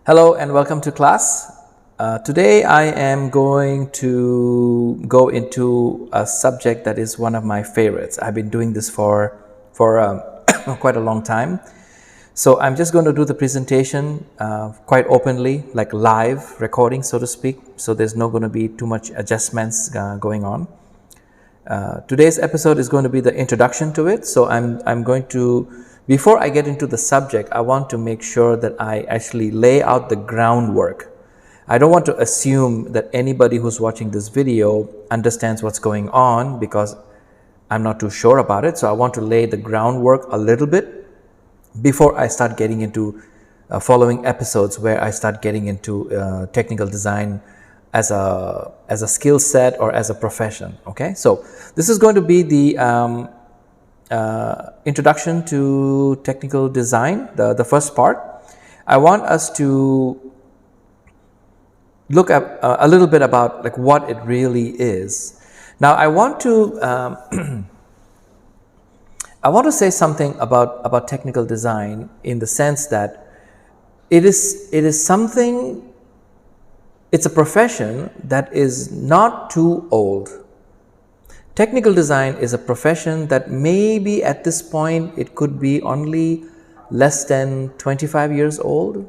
Hello and welcome to class. Today I am going to go into a subject that is one of my favorites. I've been doing this for quite a long time. So I'm just going to do the presentation quite openly, like live recording, so to speak. So there's not going to be too much adjustments going on. Today's episode is going to be the introduction to it. So I'm going to, before I get into the subject, I want to make sure that I actually lay out the groundwork. I don't want to assume that anybody who's watching this video understands what's going on because I'm not too sure about it. So I want to lay the groundwork a little bit before I start getting into following episodes where I start getting into technical design as a skill set or as a profession. Okay, so this is going to be the introduction to technical design, the first part. I want us to look at a little bit about like what it really is. Now I want to I want to say something about technical design in the sense that it is something. It's a profession that is not too old. Technical design is a profession that maybe at this point it could be only less than 25 years old,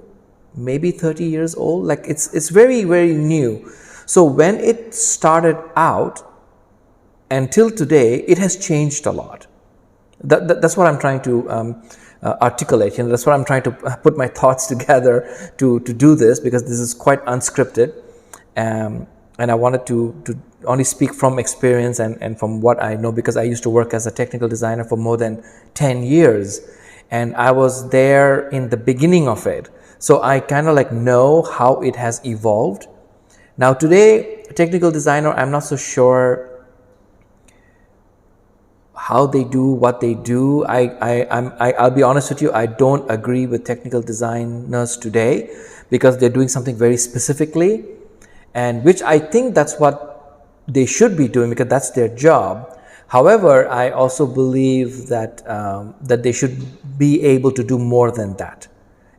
maybe 30 years old. Like it's very, very new. So when it started out until today, it has changed a lot. That's what I'm trying to articulate. That's what I'm trying to put my thoughts together to do this, because this is quite unscripted, and I wanted to only speak from experience and from what I know, because I used to work as a technical designer for more than 10 years and I was there in the beginning of it, so I kind of like know how it has evolved. Now today, a technical designer, I'm not so sure how they do what they do. I'll be honest with you, I don't agree with technical designers today because they're doing something very specifically, and which I think that's what they should be doing because that's their job. However, I also believe that that they should be able to do more than that,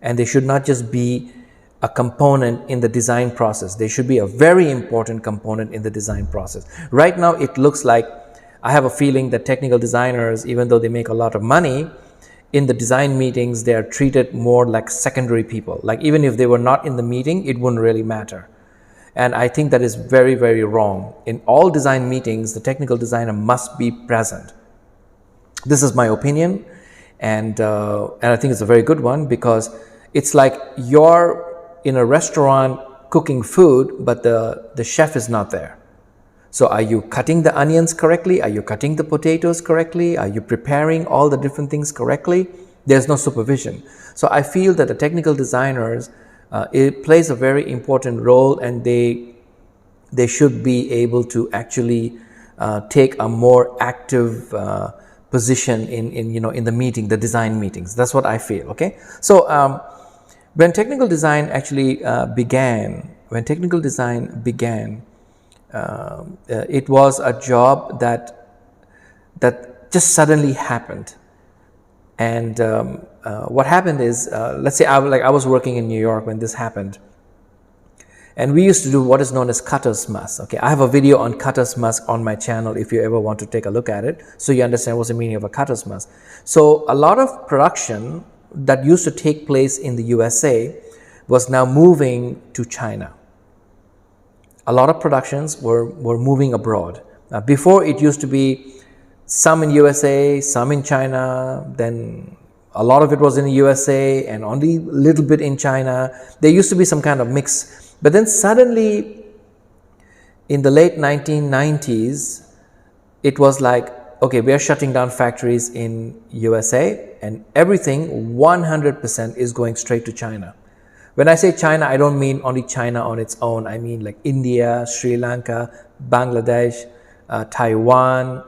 and they should not just be a component in the design process. They should be a very important component in the design process. Right now, it looks like I have a feeling that technical designers, even though they make a lot of money, in the design meetings, they are treated more like secondary people. Like even if they were not in the meeting, it wouldn't really matter. And I think that is very, very wrong. In all design meetings, the technical designer must be present. This is my opinion, and I think it's a very good one, because it's like you're in a restaurant cooking food, but the chef is not there. So are you cutting the onions correctly? Are you cutting the potatoes correctly? Are you preparing all the different things correctly? There's no supervision. So I feel that the technical designers, it plays a very important role, and they should be able to actually take a more active position in the meeting, the design meetings. That's what I feel. Okay. So when technical design actually began, it was a job that just suddenly happened. And what happened is, let's say I was working in New York when this happened, and we used to do what is known as cutter's mask. Okay, I have a video on cutter's mask on my channel if you ever want to take a look at it, so you understand what's the meaning of a cutter's mask. So a lot of production that used to take place in the USA was now moving to China. A lot of productions were moving abroad. Before, it used to be some in USA, some in China, then a lot of it was in the USA and only a little bit in China. There used to be some kind of mix. But then suddenly, in the late 1990s, it was like, okay, we are shutting down factories in USA, and everything 100% is going straight to China. When I say China, I don't mean only China on its own. I mean like India, Sri Lanka, Bangladesh, Taiwan,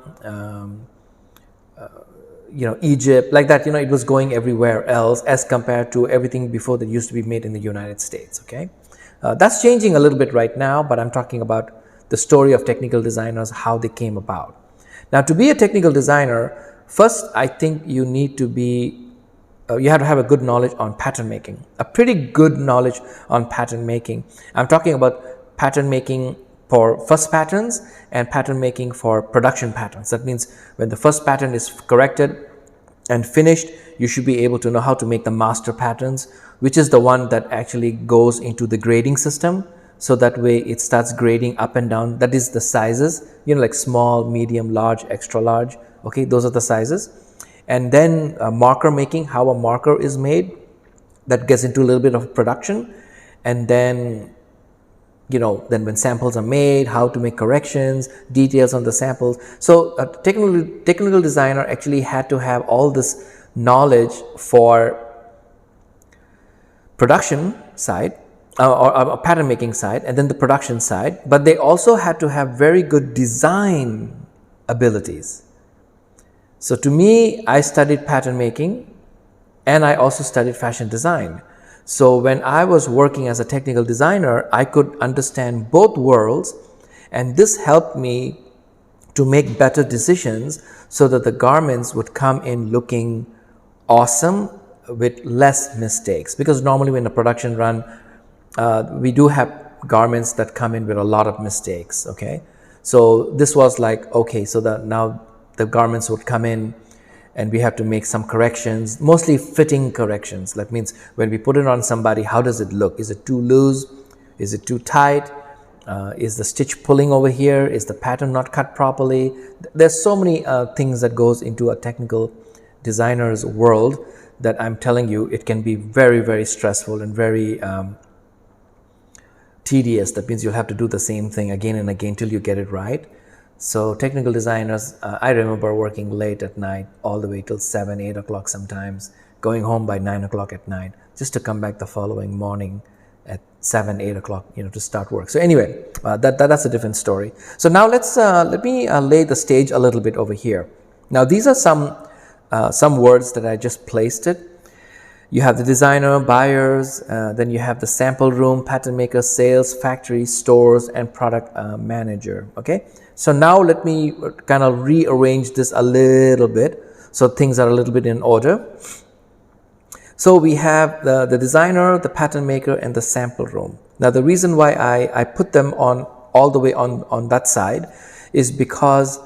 Egypt, like that. It was going everywhere else as compared to everything before that used to be made in the United States. Okay, that's changing a little bit right now, but I'm talking about the story of technical designers, how they came about. Now, to be a technical designer, first, I think you need to be you have to have a good knowledge on pattern making, a pretty good knowledge on pattern making. I'm talking about pattern making for first patterns and pattern making for production patterns. That means when the first pattern is corrected and finished, you should be able to know how to make the master patterns, which is the one that actually goes into the grading system. So that way it starts grading up and down. That is the sizes, like small, medium, large, extra large. Okay, those are the sizes. And then marker making, how a marker is made, that gets into a little bit of production. And then then when samples are made, how to make corrections, details on the samples. So a technical designer actually had to have all this knowledge for production side or pattern making side, and then the production side, but they also had to have very good design abilities. So to me, I studied pattern making and I also studied fashion design. So when I was working as a technical designer, I could understand both worlds, and this helped me to make better decisions so that the garments would come in looking awesome with less mistakes. Because normally when a production run, we do have garments that come in with a lot of mistakes. Okay, so this was like, okay, so that now the garments would come in and we have to make some corrections, mostly fitting corrections. That means when we put it on somebody, how does it look? Is it too loose? Is it too tight? Is the stitch pulling over here? Is the pattern not cut properly? There's so many things that goes into a technical designer's world that I'm telling you, it can be very, very stressful and very tedious. That means you'll have to do the same thing again and again till you get it right. So technical designers, I remember working late at night all the way till 7, 8 o'clock sometimes, going home by 9 o'clock at night just to come back the following morning at 7, 8 o'clock, to start work. So anyway, that's a different story. So now let me lay the stage a little bit over here. Now these are some words that I just placed it. You have the designer, buyers, then you have the sample room, pattern maker, sales, factory, stores, and product manager. Okay, so now let me kind of rearrange this a little bit so things are a little bit in order. So we have the designer, the pattern maker, and the sample room. Now the reason why I put them on all the way on that side is because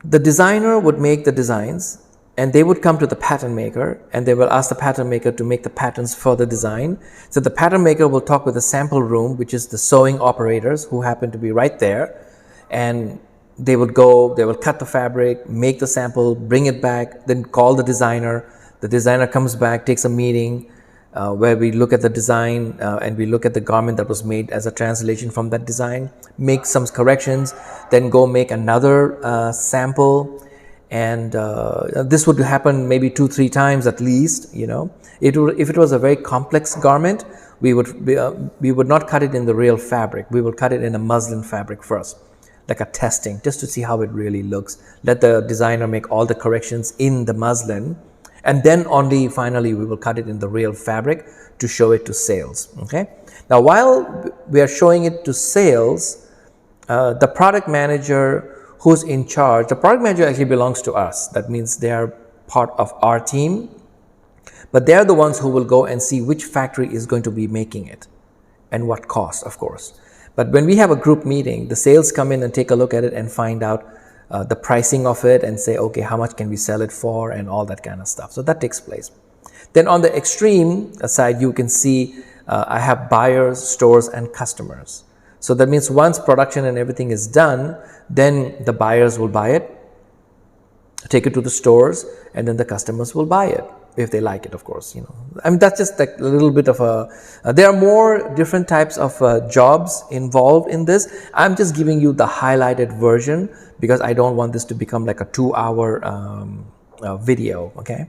the designer would make the designs and they would come to the pattern maker and they will ask the pattern maker to make the patterns for the design. So the pattern maker will talk with the sample room, which is the sewing operators who happen to be right there, and they will cut the fabric, make the sample, bring it back, then call the designer. The designer comes back, takes a meeting where we look at the design and we look at the garment that was made as a translation from that design, make some corrections, then go make another sample. And this would happen maybe 2-3 times at least. If it was a very complex garment, we would not cut it in the real fabric. We would cut it in a muslin fabric first, like a testing, just to see how it really looks. Let the designer make all the corrections in the muslin, and then only finally we will cut it in the real fabric to show it to sales. Okay. Now while we are showing it to sales, the product manager who's in charge, the product manager actually belongs to us. That means they are part of our team, but they're the ones who will go and see which factory is going to be making it and what cost, of course. But when we have a group meeting, the sales come in and take a look at it and find out the pricing of it and say, okay, how much can we sell it for, and all that kind of stuff. So that takes place. Then on the extreme side, you can see I have buyers, stores, and customers. So that means once production and everything is done, then the buyers will buy it, take it to the stores, and then the customers will buy it if they like it, of course. I mean, that's just like a little bit of there are more different types of jobs involved in this. I'm just giving you the highlighted version because I don't want this to become like a 2-hour video. Okay,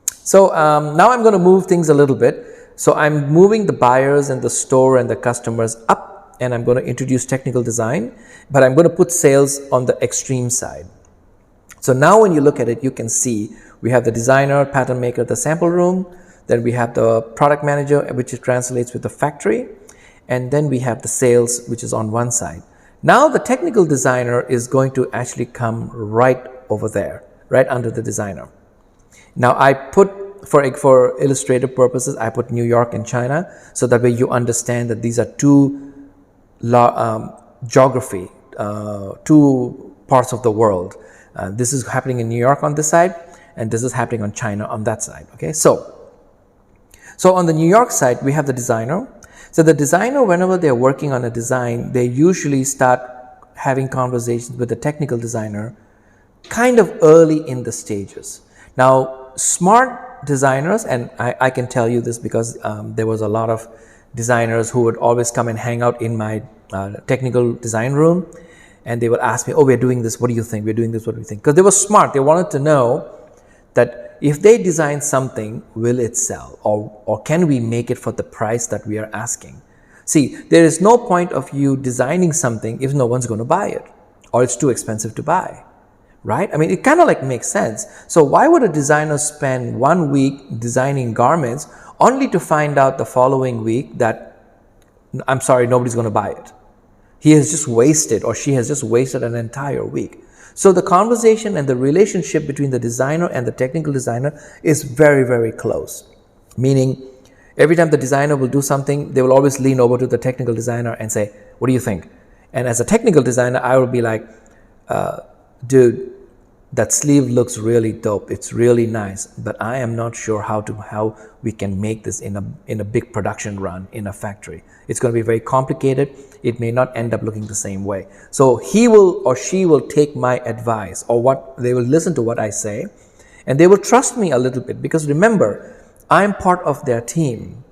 so now I'm going to move things a little bit. So I'm moving the buyers and the store and the customers up, and I'm going to introduce technical design, but I'm going to put sales on the extreme side. So now when you look at it, you can see we have the designer, pattern maker, the sample room, then we have the product manager, which translates with the factory, and then we have the sales, which is on one side. Now the technical designer is going to actually come right over there. right under the designer. Now I put, for illustrative purposes, I put New York and China, so that way you understand that these are two geography, two parts of the world. This is happening in New York on this side, and this is happening on China on that side. Okay, so on the New York side, we have the designer. So the designer, whenever they're working on a design, they usually start having conversations with the technical designer kind of early in the stages. Now, smart designers, and I can tell you this because there was a lot of designers who would always come and hang out in my technical design room, and they would ask me, oh, we're doing this, what do you think? We're doing this, what do you think? Because they were smart. They wanted to know that if they design something, will it sell? Or can we make it for the price that we are asking? See, there is no point of you designing something if no one's going to buy it, or it's too expensive to buy, right? I mean, it kind of like makes sense. So why would a designer spend 1 week designing garments only to find out the following week that, I'm sorry, nobody's going to buy it? He has just wasted, or she has just wasted an entire week. So the conversation and the relationship between the designer and the technical designer is very, very close. Meaning, every time the designer will do something, they will always lean over to the technical designer and say, what do you think? And as a technical designer, I will be like, dude, that sleeve looks really dope. It's really nice, but I am not sure how we can make this in a big production run in a factory. It's going to be very complicated. It may not end up looking the same way. So he will or she will take my advice, or they will listen to what I say, and they will trust me a little bit, because remember, I'm part of their team.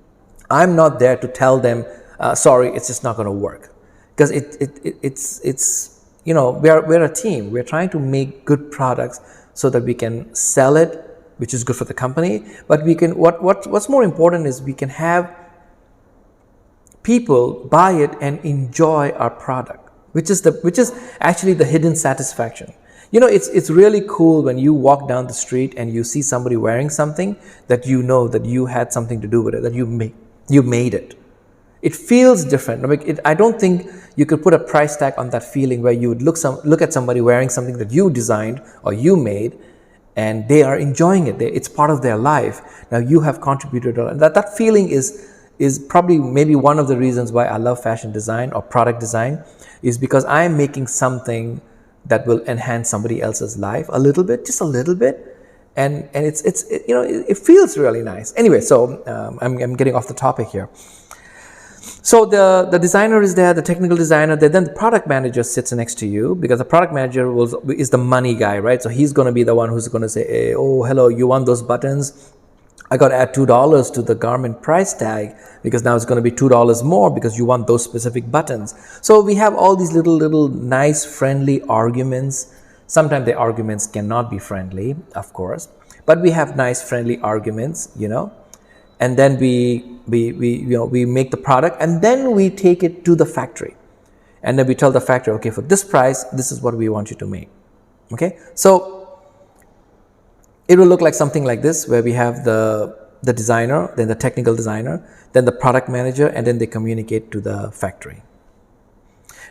I'm not there to tell them, sorry, it's just not going to work, because it's we're a team. We're trying to make good products so that we can sell it, which is good for the company. But we can, what's more important is we can have people buy it and enjoy our product, which is actually the hidden satisfaction. It's really cool when you walk down the street and you see somebody wearing something that you know that you had something to do with it, that you made it. It feels different. I don't think you could put a price tag on that feeling where you would look at somebody wearing something that you designed or you made, and they are enjoying it. It's part of their life. Now you have contributed. That feeling is probably maybe one of the reasons why I love fashion design or product design, is because I am making something that will enhance somebody else's life a little bit, just a little bit, and it feels really nice. Anyway, so I'm getting off the topic here. So the designer is there, the technical designer, then the product manager sits next to you, because the product manager is the money guy, right? So he's going to be the one who's going to say, hey, oh, hello, you want those buttons? I got to add $2 to the garment price tag, because now it's going to be $2 more because you want those specific buttons. So we have all these little nice friendly arguments. Sometimes the arguments cannot be friendly, of course, but we have nice friendly arguments, and then we make the product, and then we take it to the factory, and then we tell the factory, okay, for this price, this is what we want you to make. Okay, so it will look like something like this, where we have the designer, then the technical designer, then the product manager, and then they communicate to the factory.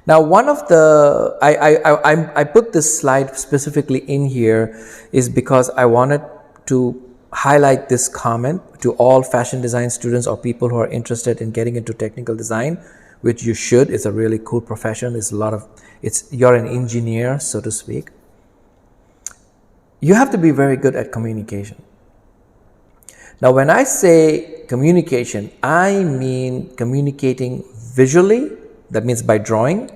Now, one of the I put this slide specifically in here is because I wanted to highlight this comment to all fashion design students or people who are interested in getting into technical design, which you should. It's a really cool profession. You're an engineer, so to speak. You have to be very good at communication. Now, when I say communication, I mean communicating visually, that means by drawing,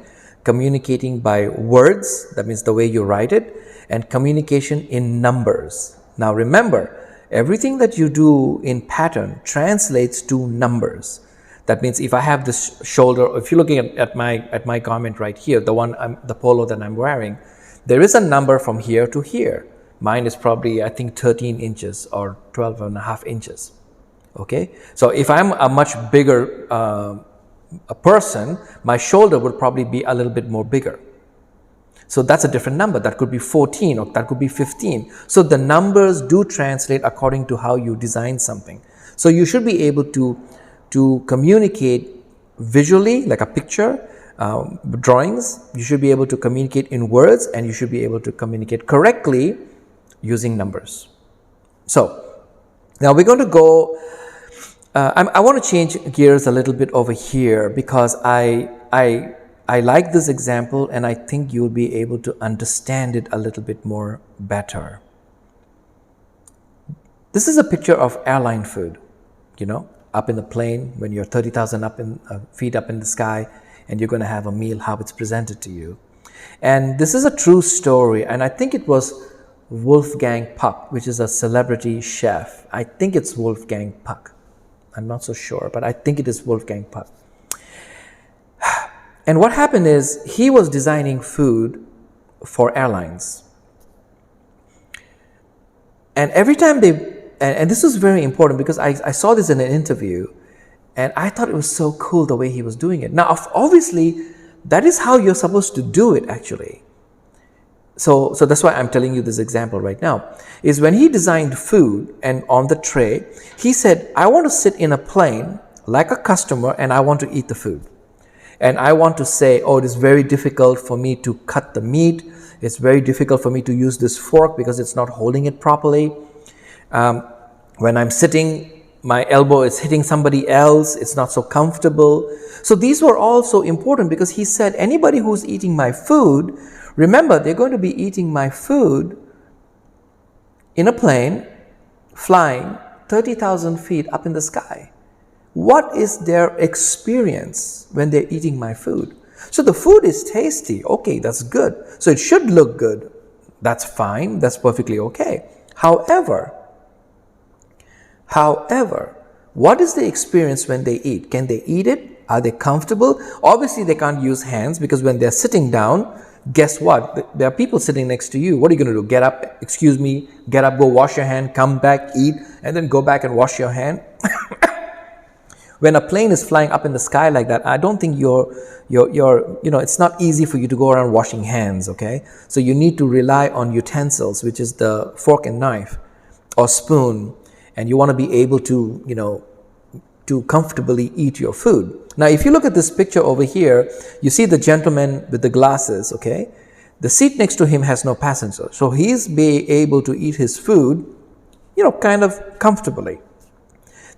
communicating by words, that means the way you write it, and communication in numbers. Now, remember, everything that you do in pattern translates to numbers. That means if I have this shoulder, if you're looking at my garment right here, the polo that I'm wearing, there is a number from here to here. Mine is probably, I think, 13 inches or 12 and a half inches. Okay, so if I'm a much bigger a person, my shoulder would probably be a little bit more bigger. So that's a different number. That could be 14 or that could be 15. So the numbers do translate according to how you design something. So you should be able to communicate visually, like a picture, drawings. You should be able to communicate in words, and you should be able to communicate correctly using numbers. So now we're going to go, I want to change gears a little bit over here because I like this example and I think you'll be able to understand it a little bit more better. This is a picture of airline food, up in the plane when you're 30,000 feet up in the sky and you're going to have a meal, how it's presented to you. And this is a true story, and I think it was Wolfgang Puck, which is a celebrity chef. I think it's Wolfgang Puck. I'm not so sure, but I think it is Wolfgang Puck. And what happened is he was designing food for airlines. And every time and this was very important because I saw this in an interview and I thought it was so cool the way he was doing it. Now, obviously, that is how you're supposed to do it actually. So that's why I'm telling you this example right now, is when he designed food and on the tray, he said, I want to sit in a plane like a customer and I want to eat the food. And I want to say, oh, it is very difficult for me to cut the meat. It's very difficult for me to use this fork because it's not holding it properly. When I'm sitting, my elbow is hitting somebody else. It's not so comfortable. So these were all so important because he said, anybody who's eating my food, remember, they're going to be eating my food in a plane, flying 30,000 feet up in the sky. What is their experience when they're eating my food? So the food is tasty. Okay, that's good. So it should look good. That's fine. That's perfectly okay. However, what is the experience when they eat? Can they eat it? Are they comfortable? Obviously, they can't use hands because when they're sitting down, guess what? There are people sitting next to you. What are you going to do? Get up, excuse me, get up, go wash your hand, come back, eat, and then go back and wash your hand. When a plane is flying up in the sky like that, I don't think it's not easy for you to go around washing hands, okay? So you need to rely on utensils, which is the fork and knife or spoon, and you want to be able to, to comfortably eat your food. Now, if you look at this picture over here, you see the gentleman with the glasses, okay? The seat next to him has no passenger. So he's being able to eat his food, kind of comfortably.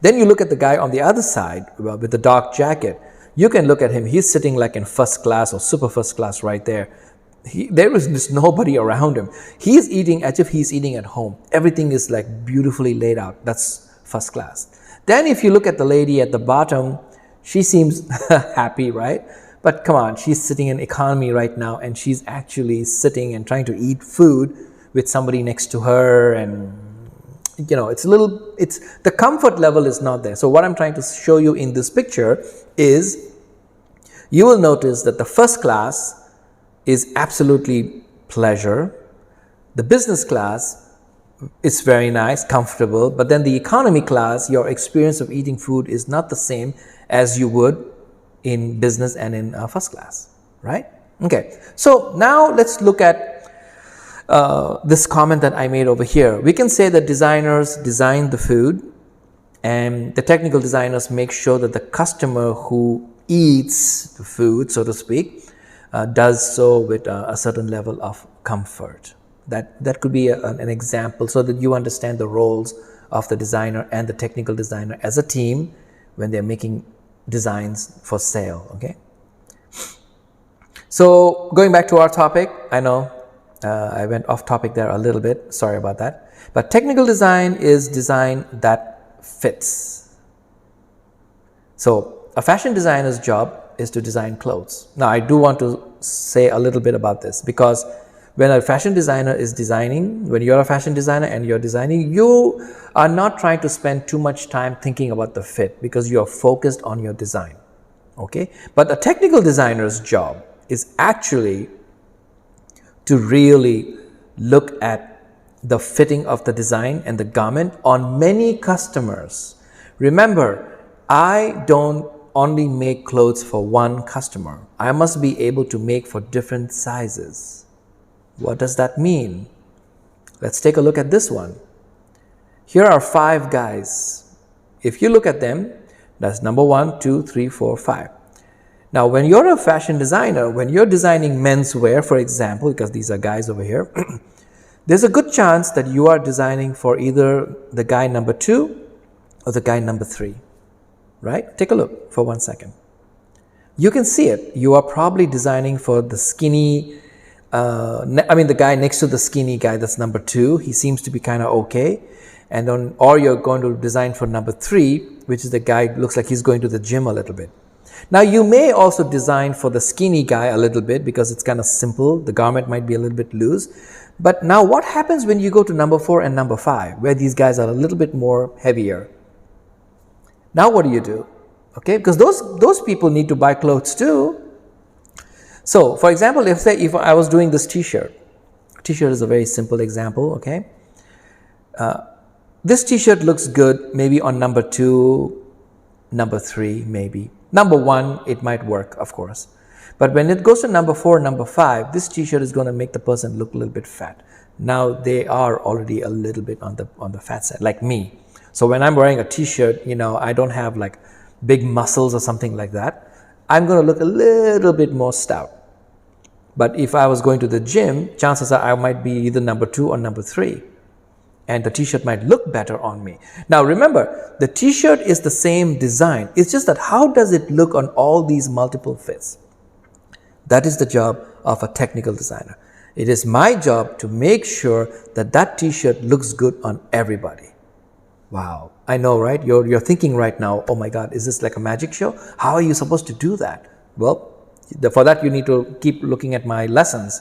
Then you look at the guy on the other side with the dark jacket. You can look at him. He's sitting like in first class or super first class right there. There is just nobody around him. He's eating as if he's eating at home. Everything is like beautifully laid out. That's first class. Then if you look at the lady at the bottom, she seems happy, right? But come on, she's sitting in economy right now and she's actually sitting and trying to eat food with somebody next to her, and the comfort level is not there. So what I'm trying to show you in this picture is you will notice that the first class is absolutely pleasure. The business class is very nice, comfortable, but then the economy class, your experience of eating food is not the same as you would in business and in first class, right? Okay, so now let's look at this comment that I made over here. We can say that designers design the food and the technical designers make sure that the customer who eats the food, so to speak, does so with a certain level of comfort. That could be an example so that you understand the roles of the designer and the technical designer as a team when they're making designs for sale, okay? So going back to our topic, I know I went off topic there a little bit, sorry about that. But technical design is design that fits. So a fashion designer's job is to design clothes. Now I do want to say a little bit about this because when a fashion designer is designing, when you're a fashion designer and you're designing, you are not trying to spend too much time thinking about the fit because you're focused on your design, okay? But a technical designer's job is actually to really look at the fitting of the design and the garment on many customers. Remember, I don't only make clothes for one customer. I must be able to make for different sizes. What does that mean? Let's take a look at this one. Here are 5 guys. If you look at them, that's number 1, 2, 3, 4, 5. Now, when you're a fashion designer, when you're designing menswear, for example, because these are guys over here, there's a good chance that you are designing for either the guy number 2 or the guy number 3, right? Take a look for 1 second. You can see it. You are probably designing for the skinny, the guy next to the skinny guy, that's number 2. He seems to be kind of okay. And then, or you're going to design for number 3, which is the guy looks like he's going to the gym a little bit. Now, you may also design for the skinny guy a little bit because it's kind of simple. The garment might be a little bit loose. But now what happens when you go to number 4 and number 5, where these guys are a little bit more heavier? Now what do? Okay, because those people need to buy clothes too. So, for example, if I was doing this t-shirt is a very simple example, okay? This t-shirt looks good maybe on number 2, number 3, maybe. Number 1, it might work, of course. But when it goes to number 4, number 5, this t-shirt is going to make the person look a little bit fat. Now they are already a little bit on the fat side, like me. So when I'm wearing a t-shirt, I don't have like big muscles or something like that. I'm going to look a little bit more stout. But if I was going to the gym, chances are I might be either number 2 or number 3. And the t-shirt might look better on me. Now remember, the t-shirt is the same design. It's just that how does it look on all these multiple fits? That is the job of a technical designer. It is my job to make sure that that t-shirt looks good on everybody. Wow, I know, right? You're thinking right now, oh my God, is this like a magic show? How are you supposed to do that? Well, for that you need to keep looking at my lessons.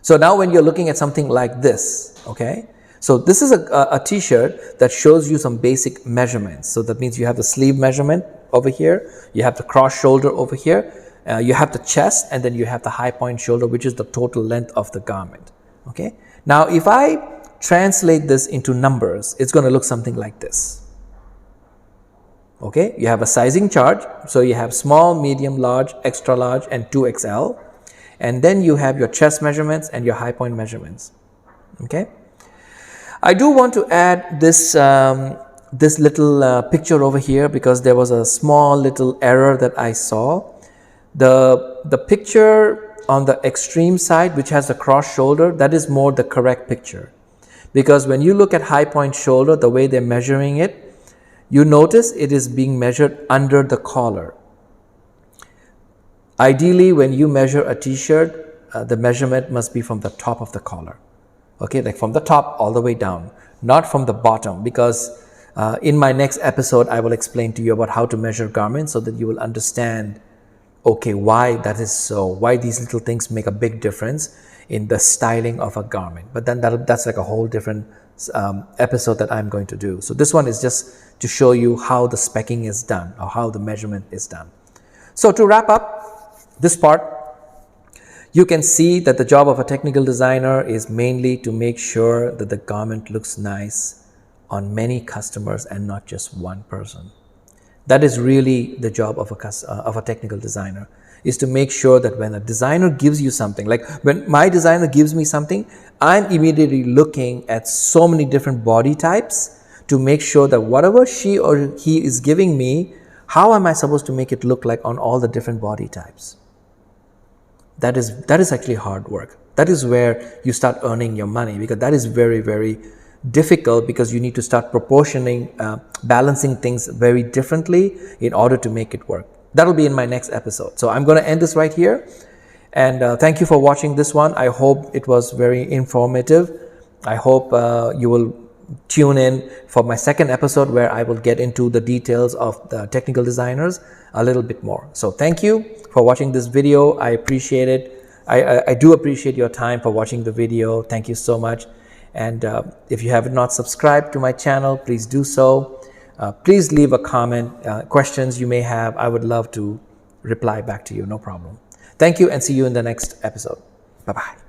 So now when you're looking at something like this, okay? So this is a t-shirt that shows you some basic measurements. So that means you have the sleeve measurement over here, you have the cross shoulder over here, you have the chest, and then you have the high point shoulder, which is the total length of the garment, okay? Now if I translate this into numbers, it's going to look something like this. Okay, you have a sizing chart. So you have small, medium, large, extra large, and 2XL. And then you have your chest measurements and your high point measurements. Okay, I do want to add this this little picture over here because there was a small little error that I saw. The picture on the extreme side, which has the cross shoulder, that is more the correct picture. Because when you look at high point shoulder, the way they're measuring it, you notice it is being measured under the collar. Ideally, when you measure a t-shirt, the measurement must be from the top of the collar. Okay, like from the top all the way down, not from the bottom. Because in my next episode, I will explain to you about how to measure garments so that you will understand, okay, why that is so, why these little things make a big difference in the styling of a garment. But then that's like a whole different episode that I'm going to do. So this one is just to show you how the specking is done or how the measurement is done. So to wrap up this part, you can see that the job of a technical designer is mainly to make sure that the garment looks nice on many customers and not just one person. That is really the job of a technical designer, is to make sure that when a designer gives you something, like when my designer gives me something, I'm immediately looking at so many different body types to make sure that whatever she or he is giving me, how am I supposed to make it look like on all the different body types? That is actually hard work. That is where you start earning your money, because that is very, very difficult, because you need to start proportioning, balancing things very differently in order to make it work. That'll be in my next episode. So I'm going to end this right here. And thank you for watching this one. I hope it was very informative. I hope you will tune in for my second episode, where I will get into the details of the technical designers a little bit more. So thank you for watching this video. I appreciate it. I do appreciate your time for watching the video. Thank you so much. And if you have not subscribed to my channel, please do so. Please leave a comment, questions you may have. I would love to reply back to you, no problem. Thank you, and see you in the next episode. Bye-bye.